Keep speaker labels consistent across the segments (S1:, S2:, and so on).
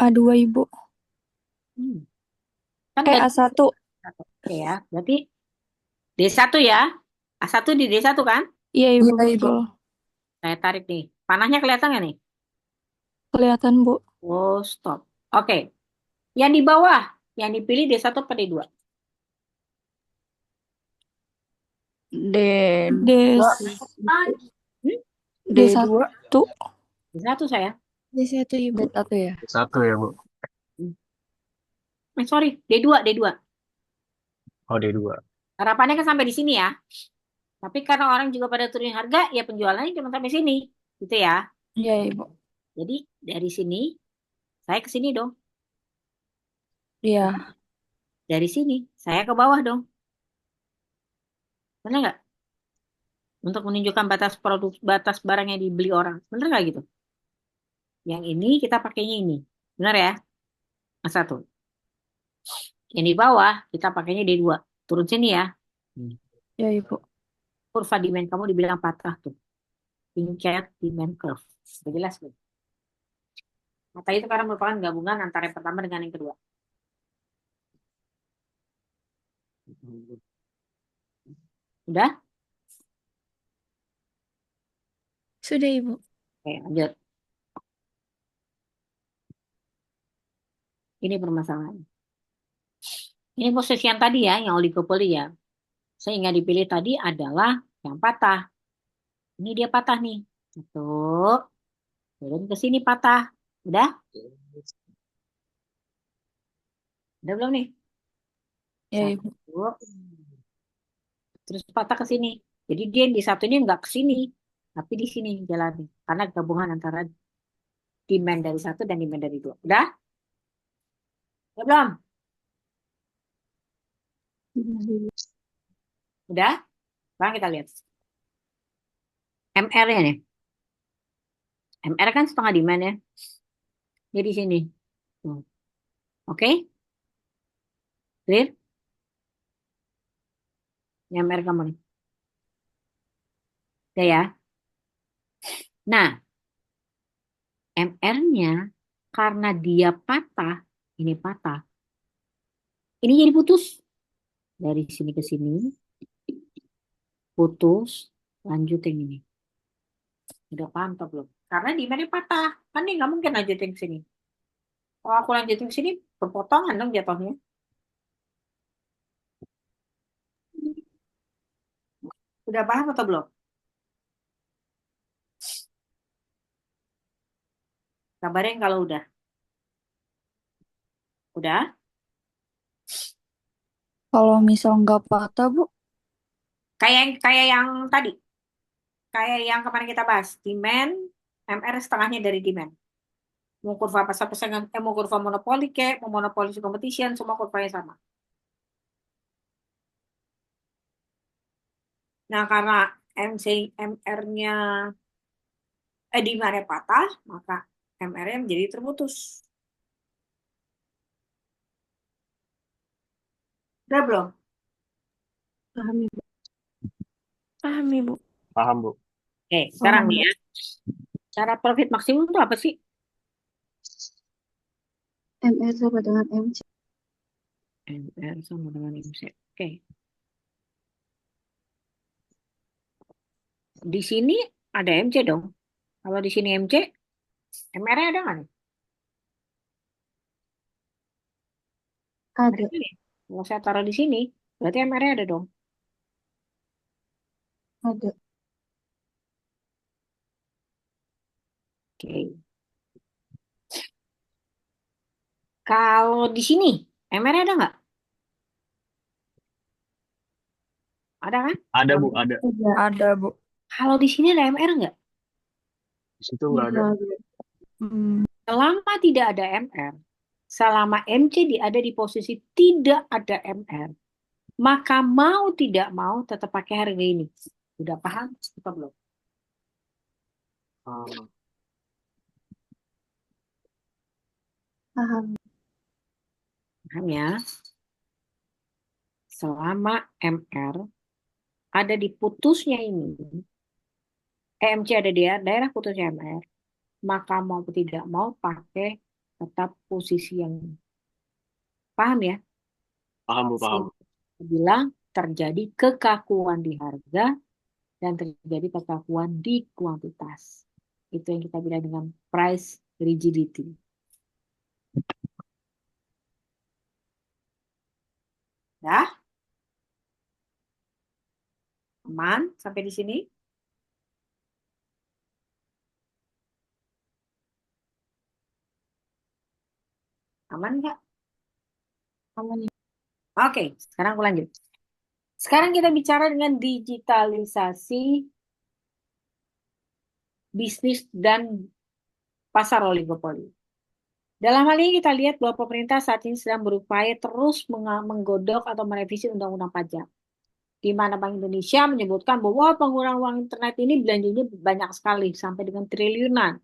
S1: A2 Ibu.
S2: Hmm. Kan tadi
S1: A1.
S2: satu. Oke ya. Berarti D1 ya. A1 di D1 kan?
S1: Iya Ibu, betul.
S2: Saya tarik nih. Panahnya kelihatan nggak nih?
S1: Kelihatan Bu.
S2: Oh, stop. Oke. Yang di bawah, yang dipilih D1 apa D2?
S1: D,
S2: Hmm?
S1: D1.
S2: D1 saya.
S1: D1 Ibu. D1 ya.
S3: Satu ya, Bu.
S2: Hmm. Sorry, D2, D2.
S3: Oh, D2.
S2: Harapannya kan sampai di sini ya. Tapi karena orang juga pada turunin harga, ya penjualannya cuma sampai sini. Gitu ya.
S1: Iya Ibu.
S2: Jadi dari sini, saya ke sini dong.
S1: Iya.
S2: Dari sini, saya ke bawah dong. Benar nggak? Untuk menunjukkan batas produk, batas barang yang dibeli orang. Benar nggak gitu? Yang ini kita pakainya ini. Benar ya? A1. Yang di bawah, kita pakainya D2. Turun sini ya. Hmm.
S1: Iya Ibu.
S2: Kurva demand kamu dibilang patah tuh. Tingkat demand curve. Sudah jelas belum? Mata itu karena merupakan gabungan antara yang pertama dengan yang kedua. Udah?
S1: Sudah Ibu.
S2: Oke, lanjut. Ini permasalahan. Ini posisi yang tadi ya, yang oligopoli ya. Sehingga dipilih tadi adalah yang patah. Ini dia patah nih. Satu, turun ke sini patah. Udah? Udah belum nih?
S1: Iya Ibu.
S2: Satu, terus patah ke sini. Jadi dia yang di satu ini nggak ke sini, tapi di sini jalannya. Karena gabungan antara demand dari satu dan demand dari dua. Udah? Udah belum? Udah? Sekarang kita lihat. MR-nya nih. MR kan setengah demand ya. Jadi sini. Tuh. Oke? Clear? Ini MR kamu nih. Udah ya? Nah, MR-nya karena dia patah, ini patah. Ini jadi putus. Dari sini ke sini, putus, lanjut yang ini. Udah paham atau belum? Karena demand-nya patah. Kan dia nggak mungkin lanjutin ke sini. Kalau aku lanjutin ke sini, berpotongan dong jatuhnya. Udah paham atau belum? Kabarin kalau udah. Udah?
S1: Kalau misal nggak patah Bu.
S2: Kayak yang tadi. Kayak yang kemarin kita bahas. Demand, MR setengahnya dari demand. Mau kurva pasar persaingan, mau kurva monopoli kayak, mau monopoli competition, semua kurvanya sama. Nah, karena MC, MR-nya, demand-nya patah, maka MR-nya menjadi terputus. Udah belum?
S1: Paham Ibu. Paham Ibu.
S3: Paham, Bu.
S2: Oke, sekarang
S1: Paham
S2: nih
S1: Bu.
S2: ya. Cara profit maksimum itu apa sih?
S1: MR sama dengan MC.
S2: MR sama dengan MC. Oke. Di sini ada MC dong. Kalau di sini MC, MR-nya ada nggak nih?
S1: Ada.
S2: Ada nih. Kalau saya taruh di sini, berarti MR-nya ada dong.
S1: Ada.
S2: Oke. Kalau di sini, MR-nya ada nggak? Ada kan?
S3: Ada, Bu,
S2: Kalau
S3: ada.
S1: Ada Bu.
S2: kalau di sini ada MR nggak?
S3: Di situ nggak ada.
S1: Ada. Hmm.
S2: Selama tidak ada MR, selama MC ada di posisi tidak ada MR, maka mau tidak mau tetap pakai harga ini. Udah paham atau belum?
S3: Hmm.
S1: Paham.
S2: Paham ya? Selama MR ada di putusnya ini, MC ada di daerah putusnya MR, maka mau tidak mau pakai tetap posisi yang paham ya.
S3: Paham, Bu, paham.
S2: Sehingga bilang terjadi kekakuan di harga dan terjadi kekakuan di kuantitas. Itu yang kita bilang dengan price rigidity. Ya, aman sampai di sini? Aman nggak?
S1: Aman ya.
S2: Oke, sekarang aku lanjut. Sekarang kita bicara dengan digitalisasi bisnis dan pasar oligopoli. Dalam hal ini kita lihat bahwa pemerintah saat ini sedang berupaya terus menggodok atau merevisi undang-undang pajak. Di mana Bank Indonesia menyebutkan bahwa penggunaan uang internet ini belanjanya banyak sekali, sampai dengan triliunan.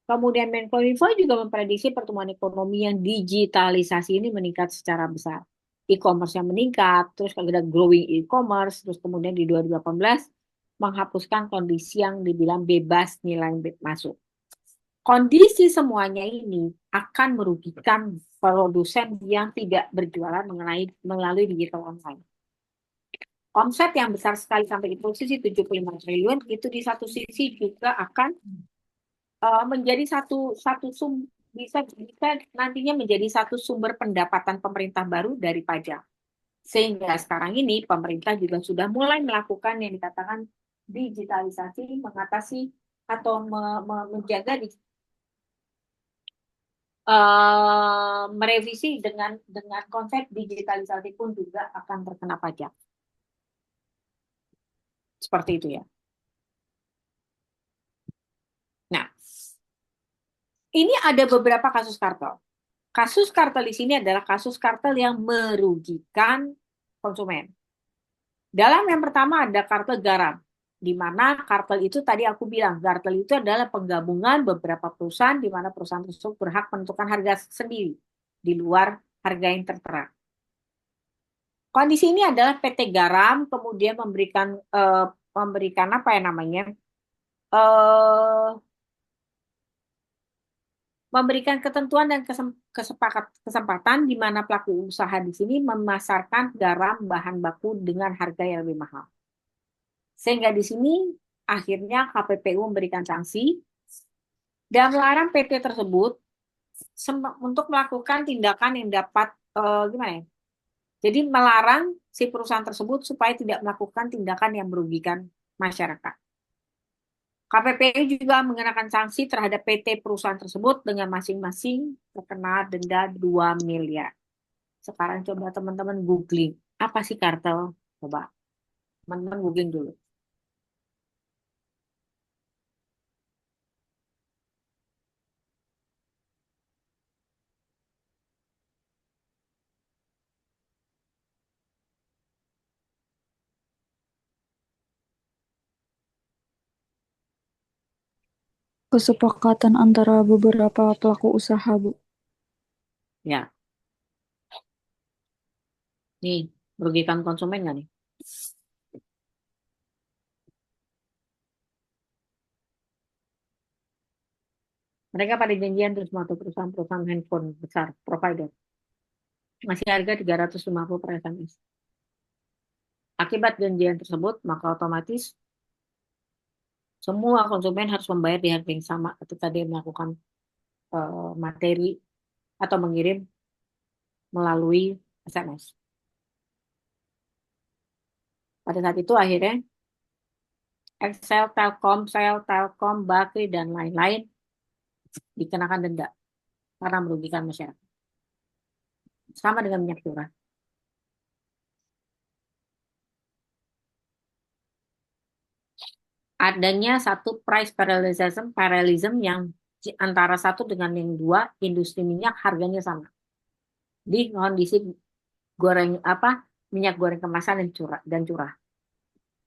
S2: Kemudian Menkominfo juga memprediksi pertumbuhan ekonomi yang digitalisasi ini meningkat secara besar. E-commerce yang meningkat, terus ada growing e-commerce, terus kemudian di 2018 menghapuskan kondisi yang dibilang bebas nilai masuk. Kondisi semuanya ini akan merugikan produsen yang tidak berjualan melalui digital online. Omset yang besar sekali sampai di posisi 75 triliun itu di satu sisi juga akan menjadi bisa nantinya menjadi satu sumber pendapatan pemerintah baru dari pajak. Sehingga sekarang ini pemerintah juga sudah mulai melakukan yang dikatakan digitalisasi, mengatasi atau menjaga merevisi dengan konsep digitalisasi pun juga akan terkena pajak. Seperti itu ya. Nah, ini ada beberapa kasus kartel. Kasus kartel di sini adalah kasus kartel yang merugikan konsumen. Dalam yang pertama ada kartel garam, di mana kartel itu tadi aku bilang, kartel itu adalah penggabungan beberapa perusahaan, di mana perusahaan tersebut berhak menentukan harga sendiri, di luar harga yang tertera. Kondisi ini adalah PT Garam kemudian memberikan apa ya namanya, memberikan ketentuan dan kesempatan di mana pelaku usaha di sini memasarkan garam bahan baku dengan harga yang lebih mahal. Sehingga di sini akhirnya KPPU memberikan sanksi dan melarang PT tersebut untuk melakukan tindakan yang dapat gimana ya? Jadi melarang si perusahaan tersebut supaya tidak melakukan tindakan yang merugikan masyarakat. KPPU juga mengenakan sanksi terhadap PT perusahaan tersebut dengan masing-masing terkena denda 2 miliar. Sekarang coba teman-teman googling, apa sih kartel? Coba teman-teman googling dulu.
S1: Kesepakatan antara beberapa pelaku usaha, Bu.
S2: Ya, nih merugikan konsumen nggak nih? Mereka pada janjian terus masuk perusahaan-perusahaan handphone besar, provider. Masih harga 350 per SMS. Akibat janjian tersebut, maka otomatis semua konsumen harus membayar di harga yang sama ketika dia melakukan materi atau mengirim melalui SMS. Pada saat itu akhirnya Excel, Telkom, Bakri, dan lain-lain dikenakan denda karena merugikan masyarakat. Sama dengan minyak curah. Adanya satu price parallelism yang antara satu dengan yang dua, industri minyak harganya sama. Di kondisi minyak goreng kemasan dan curah.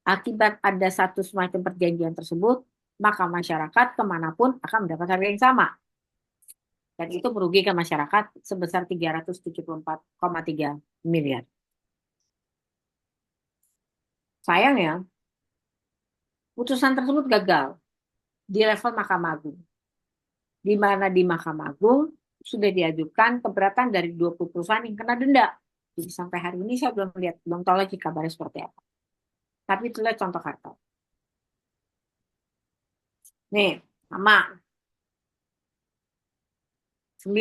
S2: Akibat ada satu semacam perjanjian tersebut, maka masyarakat kemanapun akan mendapat harga yang sama. Dan itu merugikan masyarakat sebesar 374,3 miliar. Sayangnya, putusan tersebut gagal di level Mahkamah Agung. Di mana di Mahkamah Agung, sudah diajukan keberatan dari 20 perusahaan yang kena denda. Jadi sampai hari ini saya belum lihat, belum tahu lagi kabarnya seperti apa. Tapi itulah contoh kartel. Nih, sama 9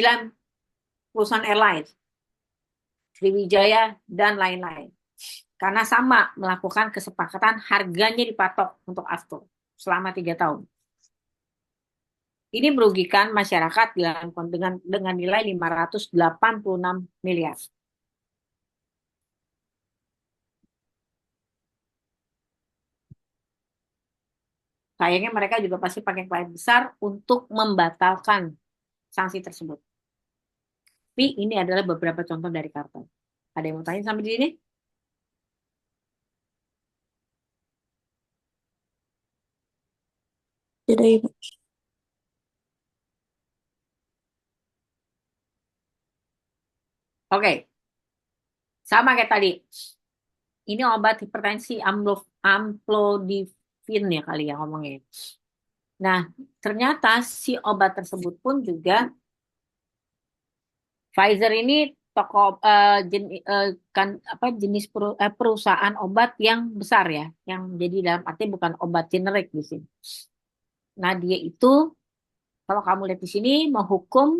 S2: perusahaan airlines, Sriwijaya dan lain-lain. Karena sama melakukan kesepakatan harganya dipatok untuk aftur selama 3 tahun. Ini merugikan masyarakat dengan nilai 586 miliar. Sayangnya mereka juga pasti pakai klien besar untuk membatalkan sanksi tersebut. Tapi ini adalah beberapa contoh dari kartel. Ada yang mau tanya sampai di sini?
S1: Tidak, Ibu.
S2: Oke, sama kayak tadi. Ini obat hipertensi amlodipine ya kali ya ngomongnya. Nah, ternyata si obat tersebut pun juga Pfizer ini jenis perusahaan obat yang besar ya, yang jadi dalam arti bukan obat generik di sini. Nah, dia itu kalau kamu lihat di sini menghukum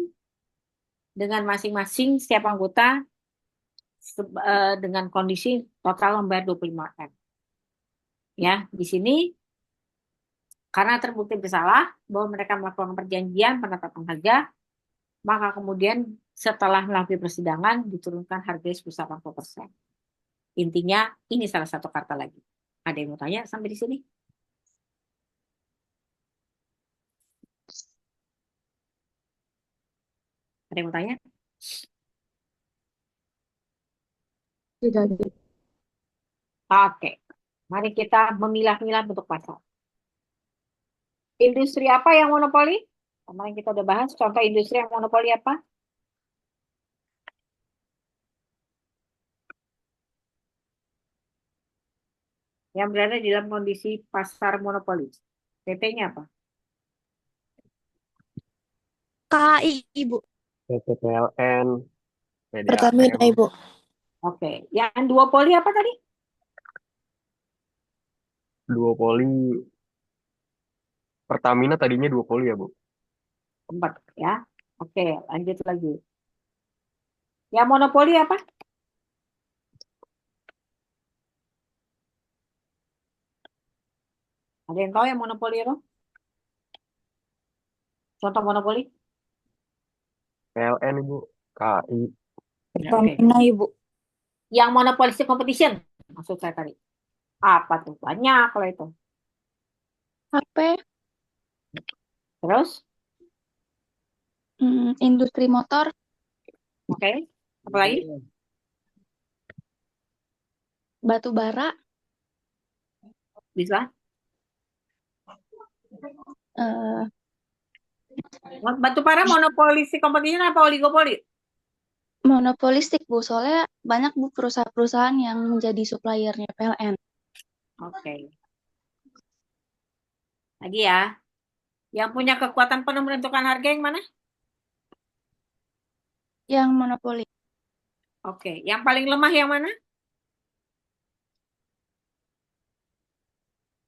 S2: dengan masing-masing setiap anggota dengan kondisi total membayar 25 M. Ya, di sini karena terbukti bersalah bahwa mereka melakukan perjanjian penetapan harga, maka kemudian setelah melalui persidangan diturunkan harganya sebesar 80%. Intinya ini salah satu kartel lagi. Ada yang mau tanya sampai di sini? Ada yang mau tanya?
S1: Tidak, Ibu.
S2: Oke, mari kita memilah-milah bentuk pasar. Industri apa yang monopoli? Kemarin kita udah bahas contoh industri yang monopoli apa? Yang berada di dalam kondisi pasar monopoli. PT-nya apa?
S1: KAI, Ibu.
S3: PT PLN,
S1: Pertamina,
S3: PDAM,
S1: Ibu.
S2: Oke, yang duopoli apa tadi?
S3: duopoli. Pertamina tadinya duopoli ya, Bu?
S2: Empat ya. Oke, lanjut lagi. Yang monopoli apa? Ada yang tahu yang monopoli apa? Contoh monopoli?
S3: PLN, Ibu. KAI.
S2: Ya, oke.
S1: Pertamina, Ibu.
S2: Yang monopolistic competition, maksud saya tadi. Apa tuh? Banyak kalau itu.
S1: HP,
S2: Terus,
S1: industri motor,
S2: oke. Apa lagi?
S1: batu bara,
S2: Bisa.
S1: eh,
S2: Batu bara monopolistic competition apa oligopoli?
S1: monopolistik, Bu. Soalnya banyak, Bu, perusahaan-perusahaan yang menjadi suppliernya PLN.
S2: Oke. Lagi ya. Yang punya kekuatan penuh menentukan harga yang mana?
S1: Yang monopoli.
S2: Oke. Yang paling lemah yang mana?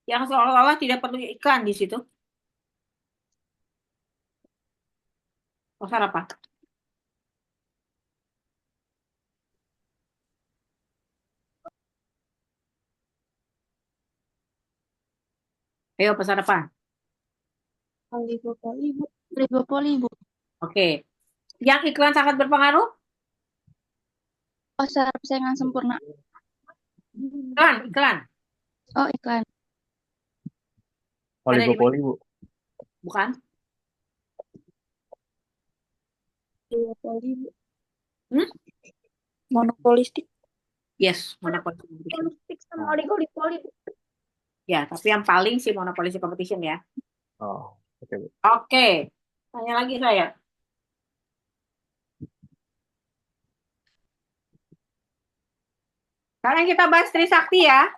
S2: Yang seolah-olah tidak perlu iklan di situ. Pasar apa? Ayo, pasar apa?
S1: Oligopoli, Bu. Oligopoli, Bu.
S2: Oke. Yang iklan sangat berpengaruh?
S1: Pasar persaingan sempurna.
S2: Iklan, iklan.
S1: Oh, iklan.
S2: Ada di mana?
S3: Oligopoli, Bu.
S2: Bukan?
S1: Oligopoli, Bu.
S2: Hmm?
S1: Monopolistik.
S2: Yes, monopoli competition.
S1: Monopolistik sama oligopoli, Bu.
S2: Ya, tapi yang paling sih monopoly competition ya.
S3: Oh, oke, Bu.
S2: Oke, tanya lagi saya. Sekarang kita bahas Trisakti ya.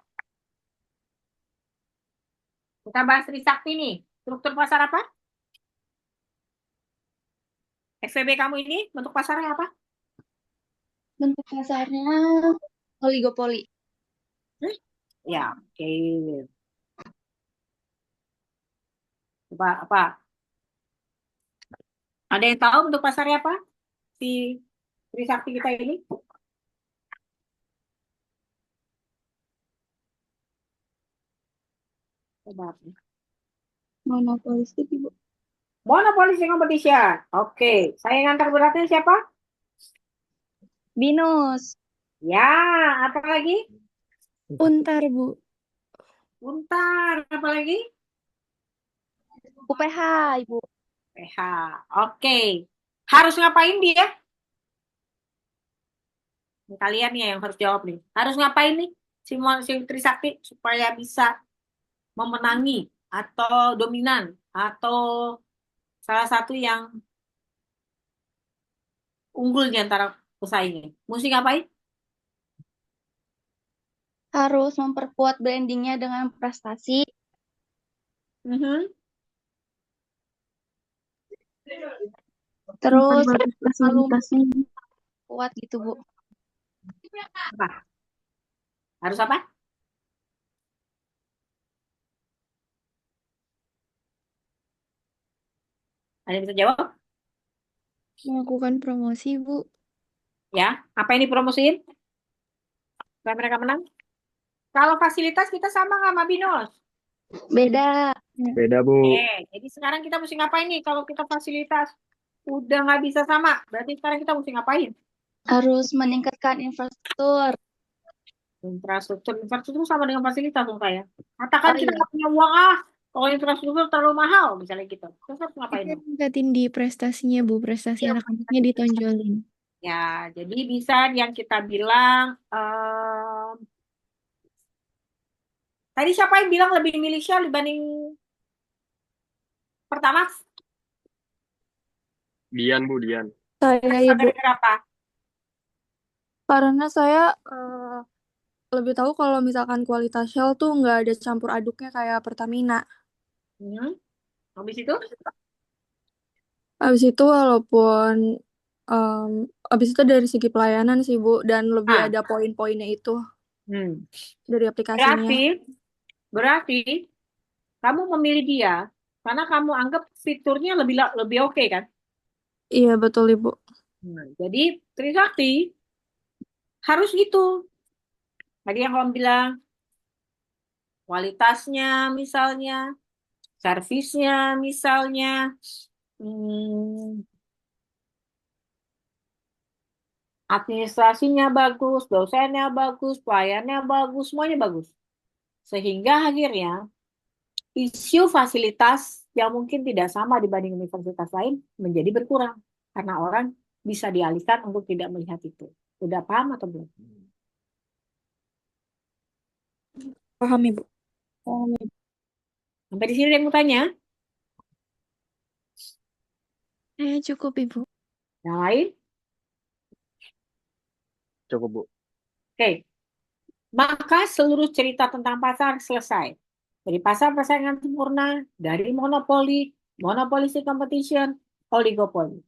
S2: Kita bahas Trisakti nih. Struktur pasar apa? FVB kamu ini bentuk pasarnya apa?
S1: Bentuk pasarnya oligopoli.
S2: Hmm? Ya, oke. Apa? Ada yang tahu bentuk pasarnya apa? Si Trisakti kita ini? Coba.
S1: Monopolistik, Ibu.
S2: Monopoly competition. Oke, saya ngantar beratnya siapa?
S1: Binus.
S2: Ya, apa lagi?
S4: Untar, Bu.
S2: Untar, apa lagi?
S1: UPH, Ibu.
S2: PH. Oke. Harus ngapain dia? Ini kalian ya yang harus jawab nih. Harus ngapain nih si Trisakti supaya bisa memenangi atau dominan atau salah satu yang unggul di antara pesaingnya. Mesti ngapain?
S1: Harus memperkuat brandingnya dengan prestasi.
S2: Mhm.
S1: Terus
S4: Memperbaiki
S1: selalu
S4: fasilitasnya.
S1: kuat gitu, Bu.
S2: Apa? Harus apa? Ada yang bisa jawab?
S4: Melakukan promosi, Bu.
S2: Ya. Apa yang dipromosiin? Supaya mereka menang? Kalau fasilitas kita sama nggak sama Binus?
S1: Beda.
S3: Beda, Bu.
S2: Jadi sekarang kita mesti ngapain nih kalau kita fasilitas udah nggak bisa sama? Berarti sekarang kita mesti ngapain?
S1: Harus meningkatkan infrastruktur.
S2: Infrastruktur sama dengan fasilitas dong saya. Katakan
S1: Oh
S2: kita
S1: iya.
S2: nggak punya uang kalau infrastruktur terlalu mahal misalnya gitu. Terus harus ngapain
S4: Kita
S2: dong?
S4: tingkatin di prestasinya, Bu. Prestasi anak-anaknya ditonjolin.
S2: Ya, jadi bisa yang kita bilang tadi siapa yang bilang lebih milih Shell dibanding Pertamax?
S3: Dian, Bu, Dian.
S4: Saya, Ibu.
S2: Gara-gara apa?
S4: Karena saya lebih tahu kalau misalkan kualitas Shell tuh nggak ada campur aduknya kayak Pertamina.
S2: Hmm. Habis itu?
S4: Habis itu walaupun em, habis itu dari segi pelayanan sih, Bu, dan lebih
S2: Ah,
S4: ada poin-poinnya itu
S2: hmm.
S4: dari aplikasinya.
S2: Berarti kamu memilih dia karena kamu anggap fiturnya lebih oke kan?
S4: Iya, betul, Ibu.
S2: Jadi Trisakti harus gitu. Tadi yang kamu bilang kualitasnya misalnya, servisnya misalnya, hmm, administrasinya bagus, dosennya bagus, pelayannya bagus, semuanya bagus. Sehingga akhirnya isu fasilitas yang mungkin tidak sama dibanding universitas lain menjadi berkurang karena orang bisa dialihkan untuk tidak melihat itu. Udah paham atau belum?
S4: Paham, Ibu.
S2: Sampai di sini ada yang mau tanya?
S4: Cukup, Ibu.
S2: Yang lain?
S3: Cukup, Bu.
S2: Oke. Maka seluruh cerita tentang pasar selesai. Dari pasar persaingan sempurna, dari monopoli, monopolistic competition, oligopoli.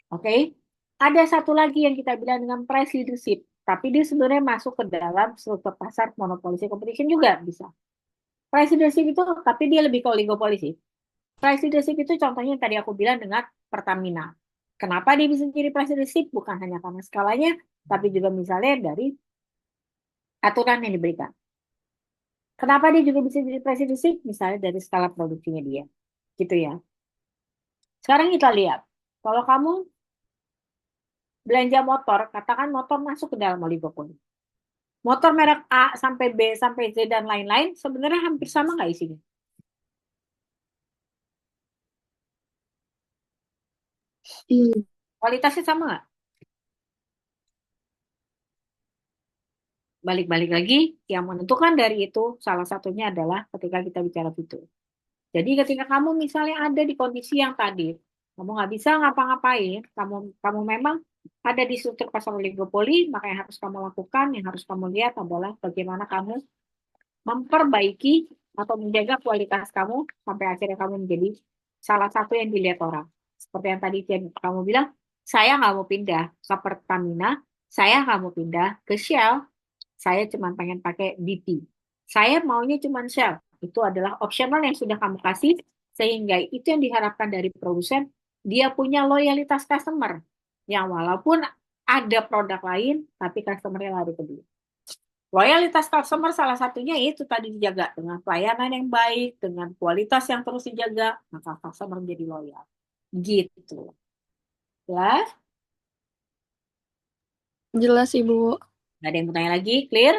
S2: Oke. Ada satu lagi yang kita bilang dengan price leadership. Tapi dia sebenarnya masuk ke dalam struktur pasar monopolistic competition juga bisa. Price leadership itu, tapi dia lebih ke oligopoli sih. Price leadership itu contohnya yang tadi aku bilang dengan Pertamina. Kenapa dia bisa jadi price leadership? Bukan hanya karena skalanya, tapi juga misalnya dari aturan yang diberikan. Kenapa dia juga bisa jadi price leadership? Misalnya dari skala produksinya dia. Gitu ya. Sekarang kita lihat. Kalau kamu belanja motor, katakan motor masuk ke dalam oligopoli. Motor merek A sampai B sampai Z dan lain-lain sebenarnya hampir sama nggak isinya?
S4: Iya.
S2: Kualitasnya sama nggak? Balik-balik lagi, yang menentukan dari itu salah satunya adalah ketika kita bicara fitur. Jadi ketika kamu misalnya ada di kondisi yang tadi, kamu nggak bisa ngapa-ngapain, kamu memang ada di struktur pasar oligopoli, maka yang harus kamu lakukan, yang harus kamu lihat adalah bagaimana kamu memperbaiki atau menjaga kualitas kamu sampai akhirnya kamu menjadi salah satu yang dilihat orang. Seperti yang tadi kamu bilang, saya nggak mau pindah ke Pertamina, saya nggak mau pindah ke Shell, saya cuma pengen pakai BP. Saya maunya cuma Shell. Itu adalah optional yang sudah kamu kasih, sehingga itu yang diharapkan dari produsen, dia punya loyalitas customer. Yang walaupun ada produk lain, tapi customer-nya lari ke dia. Loyalitas customer salah satunya itu tadi dijaga dengan pelayanan yang baik, dengan kualitas yang terus dijaga, maka customer menjadi loyal. Gitu. Jelas?
S4: Jelas, Ibu.
S2: Nggak ada yang mau tanya lagi? Clear?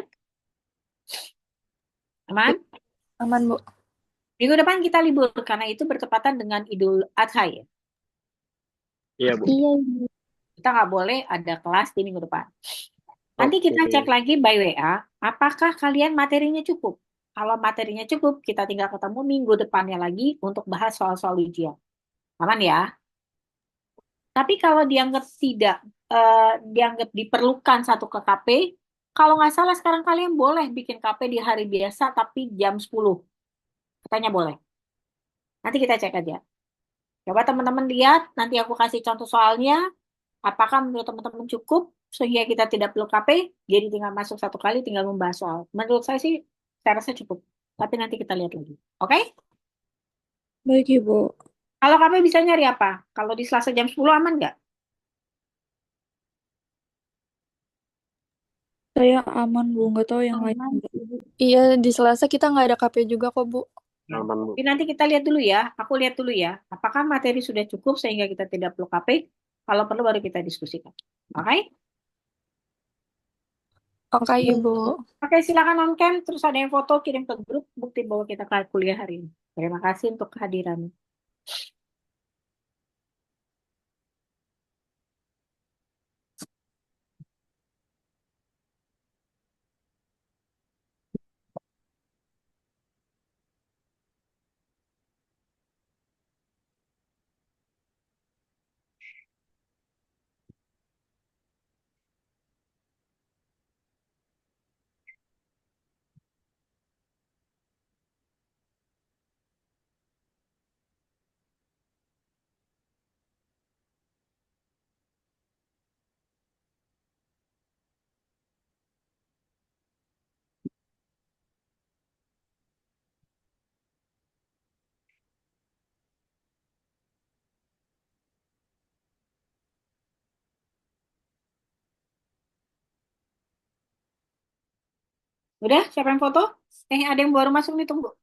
S2: Aman?
S4: Aman, Bu.
S2: Minggu depan kita libur karena itu bertepatan dengan Idul Adha ya.
S3: Iya, Bu.
S1: Iya, Ibu.
S2: Kita nggak boleh ada kelas di minggu depan. Nanti kita
S3: Oke.
S2: cek lagi by WA, apakah kalian materinya cukup? Kalau materinya cukup, kita tinggal ketemu minggu depannya lagi untuk bahas soal-soal ujian. Aman ya? Tapi kalau dianggap tidak, dianggap diperlukan satu KKP, kalau nggak salah sekarang kalian boleh bikin KP di hari biasa, tapi jam 10. Katanya boleh. Nanti kita cek aja. Coba teman-teman lihat, nanti aku kasih contoh soalnya. Apakah menurut teman-teman cukup sehingga kita tidak perlu KP, jadi tinggal masuk satu kali, tinggal membahas soal. Menurut saya sih, saya rasa cukup. Tapi nanti kita lihat lagi. Oke?
S4: Baik, Ibu.
S2: Kalau KP bisa nyari apa? Kalau di Selasa jam 10 aman nggak?
S4: Saya aman, Bu. Nggak tahu yang lain.
S1: Aman, Ibu.
S4: Iya, di Selasa kita nggak ada KP juga kok, Bu.
S3: Aman, Bu.
S2: Tapi nanti kita lihat dulu ya. Aku lihat dulu ya. Apakah materi sudah cukup sehingga kita tidak perlu KP? Kalau perlu baru kita diskusikan. Oke?
S4: Oke, Ibu.
S2: Oke, silakan on cam. Terus ada yang foto kirim ke grup bukti bahwa kita kuliah hari ini. Terima kasih untuk kehadirannya. Udah? Siapa yang foto? Ada yang baru masuk nih, tunggu.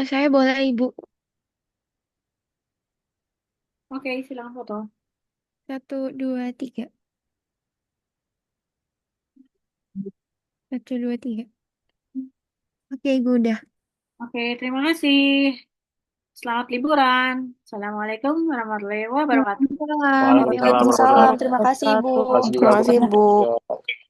S1: Saya boleh, Ibu.
S2: Oke, silakan foto.
S1: 1, 2, 3. 1, 2, 3. Oke, Ibu udah.
S2: Oke, terima kasih. Selamat liburan. Assalamualaikum warahmatullahi wabarakatuh.
S3: Waalaikumsalam
S4: Waalaikumsalam.
S3: warahmatullahi
S4: Terima kasih, Ibu.
S3: wabarakatuh.
S5: Terima kasih, Bu.
S3: Terima kasih, Bu.